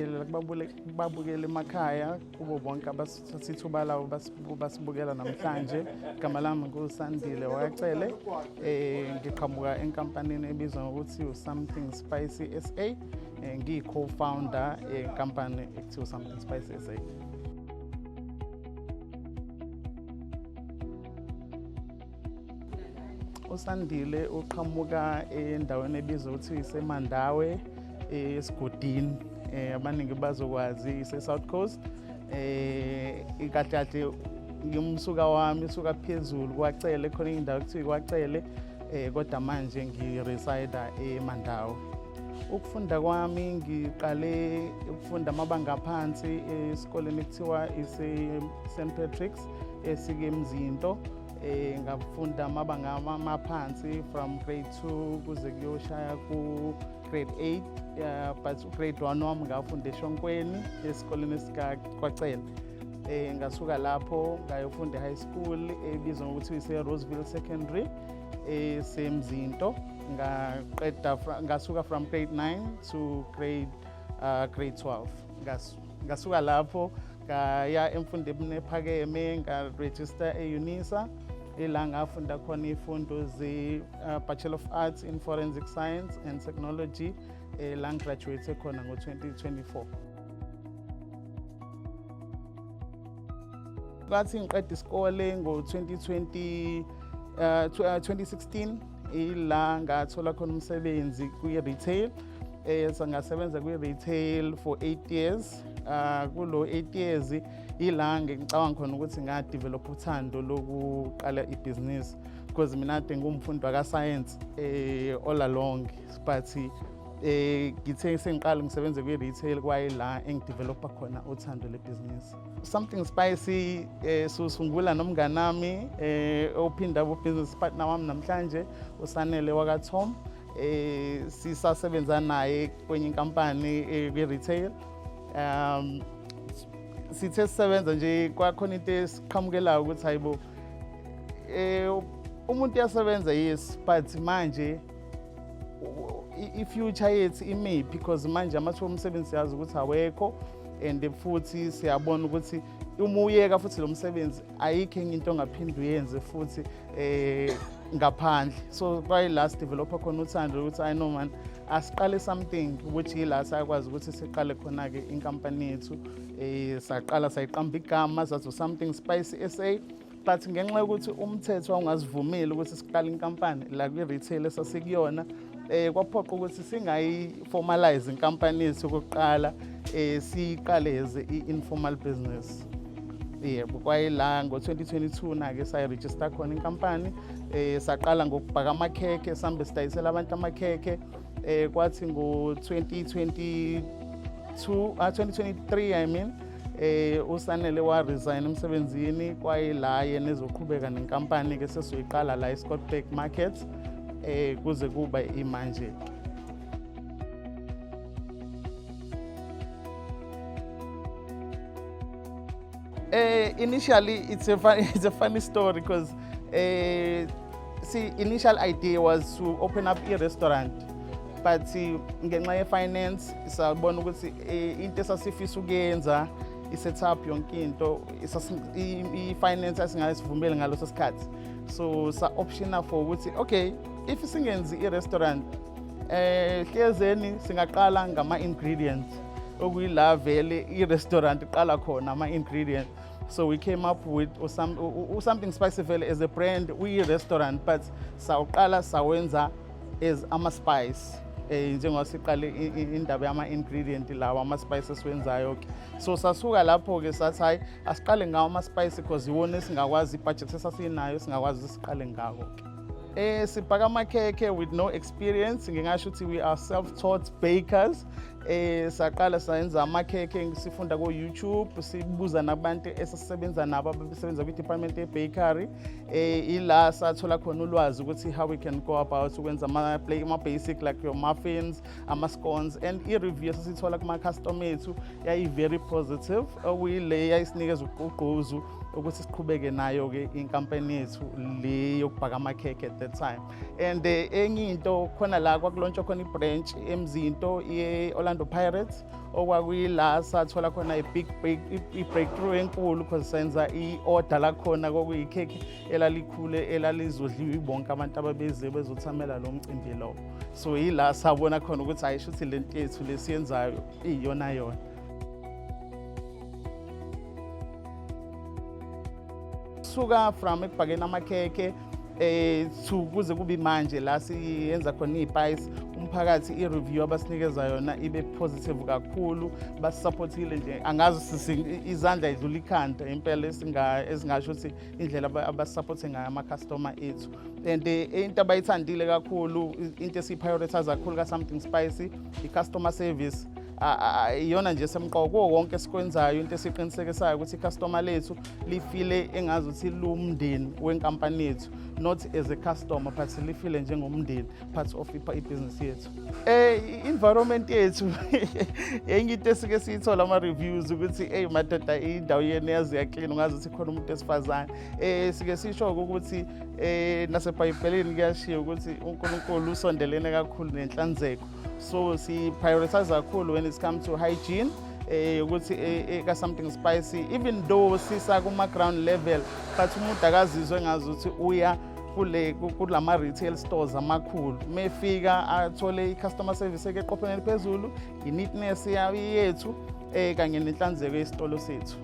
siyabingelela kubabukeli emakhaya kubo bonke abasithuba lawo basibukela namhlanje. Igama lami nguSandile Wacele. Ngiqhamuka enkampanini ebizwa ngokuthi uSomething Spicy SA. Ngiyi-co-founder yenkampani ekuthiwa uSomething Spicy SA. uSandile uqhamuka endaweni ebizwa ukuthi iseMandawe esigodini. Abaningi bazokwazi ise-South Coast. Ikahle ngimsuka wami usuka phezulu kwaCele, khona indawo ekuthiwa kwaCele, kodwa manje ngireside eMandawe. Ukufunda kwami ngiqale ukufunda amabanga aphansi esikoleni ekuthiwa ise-St Patrick's esikeMzinto. Ngafunda amabanga amaphansi from grade 2 kuze kuyoshaya ku grade 8, but grade 1 wami ngafunda eShonkweni esikoleni kwaCele. Ngasuka lapho ngayofunda high school ebizwa ngokuthi ise-Roseville Secondary esemzinto. Ngasuka from grade 9 to grade 12. Ngasuka lapho ngaya emfundweni ephakeme ngaregister e-UNISA. La ngafunda khona izifundo ze-Bachelor of Arts in Forensic Science and Technology. La ngigraduate khona ngo-2024. Kwathi ngiqeda isikole ngo-2016 ila ngathola khona umsebenzi kwi-retail. Ngasebenza kwi-retail for 8 years. Kulo 8 years ila ngicabanga khona ukuthi ngadevelop uthando lokuqala ibhizinisi, because mina ade ngumfundi waka-science all along, but ngithe sengiqala ngisebenze kwi-retail kwayila engidevelopa khona uthando lebhizinisi. Something Spicy susungula nomngani nami ophinda business partner wami namhlanje uSanele wakaTom. Sisasebenza naye kwenye inkampani kwi-retail. Sithe sisebenza nje kwakhona into esiqhamukelayo ukuthi hayibo umuntu uyasebenza yes, but manje i-future yethu imiphi, because manje amathuba omsebenzi siyazi ukuthi awekho, and futhi siyabona ukuthi uma uyeka futhi lo msebenzi ayikho enye into ongaphinde uyenze futhi ngaphandle. So kwayila sidevelopa khona uthando ukuthi I know man, asiqale something which yila sayakwazi ukuthi siqale khona-ke inkampani yethu. Saqala sayiqamba igama sathi Something Spicy SA, but ngenxa yokuthi umthetho wawungasivumeli ukuthi siqale inkampani la kwi-retail esasikuyona, kwaphoqa ukuthi singayi-formalize inkampani yethu yokuqala, siyiqale as i-informal business. Kwayila ngo-2022 na-ke sayiregister khona inkampani. Saqala ngokubhaka amakhekhe, sambe sidayisela abantu amakhekhe. Kwathi ngo-2023 I mean, uSanele waresign emsebenzini, kwayila yena ezoqhubeka nenkampani-ke sesizoyiqala la eScottburg Market kuze kuba imanje. Initially it's a funny story, because initial idea was to open up a restaurant, but ngenxa ye-finance sabona ukuthi into esasifisa ukuyenza i-setup yonke into i-finance asingasivumeli ngaleso sikhathi. So sa-optiona for ukuthi okay, if singenzi i-restaurant hlezeni singaqala ngama-ingredients okuyila vele i-restaurant iqala khona ama-ingredients. So we came up with Something Spicy vele as a brand, we-restaurant, but sawuqala sawenza as ama-spice. Njengoba siqale indaba yama-ingredient lawa ama-spice esiwenzayo. So sasuka lapho-ke sathi hayi asiqale ngawo ama-spice because iwona esingakwazi, i-budget esasinayo singakwazi siqale ngawo. Sibhaka amakhekhe with no experience. Ngingasho ukuthi we are self-taught bakers. Saqala sayenza amakhekhe sifunda ko-YouTube, sibuza nabantu esisebenza nabo abasebenza kwi-department ye-bakery. Ila sathola khona ulwazi ukuthi how we can go about ukwenza ama-basic like your muffins, ama-scones, and i-review esasithola kuma-customer ethu yayi-very positive, okuyile yayisinikeza ugqugquzu ukuthi siqhubeke nayo-ke inkampani yethu le yokubhaka amakhekhe at that time. And enye into khona la kwakulontsha khona i-branch eMzinto ye-Orlando Pirates. okwakuyila sathola khona i-breakthrough enkulu because senza i-order lakhona kwakuyikhekhe elalikhule elalizodliwa bonke abantu ababeze bezothamela lo mcimbi lo. So yila sabona khona ukuthi hayi shuthi lento yethu lesiyenzayo iyona yona. Suka from ekubhakeni amakhekhe kuze kube manje la siyenza khona iy'payisi umphakathi i-review abasinikeza yona ibe positive kakhulu basisupportile nje angazi izandla idlula ikhanda impela esingasho ukuthi indlela abasupporte ngayo ama-customer ethu. And into abayithandile kakhulu into esiyi-prioritize kakhulu ka-Something Spicy i-customer service. Iyona nje semqoko wonke esikwenzayo into esiqinisekisayo ukuthi i-customer lethu lifile engazuthi lumndeni wenkampani yethu, not as a customer but lifile njengomndeni part of i-business yethu. I-environment yethu enye into esike siyithola ama-reviews ukuthi madoda indawo yenu yazi yaklina ungazuthi khona umuntu esifazane. Sike sisho ukuthi nasebhayibhelini kuyashiwo ukuthi uNkulunkulu usondelene kakhulu nenhlanzeko. So si-prioritize kakhulu when it comes to hygiene ukuthi ka-Something Spicy even though sisa kuma-ground level but umuntu akazizwe engazuthi uya kulama-retail stores amakhulu. Mefika athole i-customer service eqophelweni eliphezulu, i-neatness yethu kanye nenhlanzeko yesitolo sethu.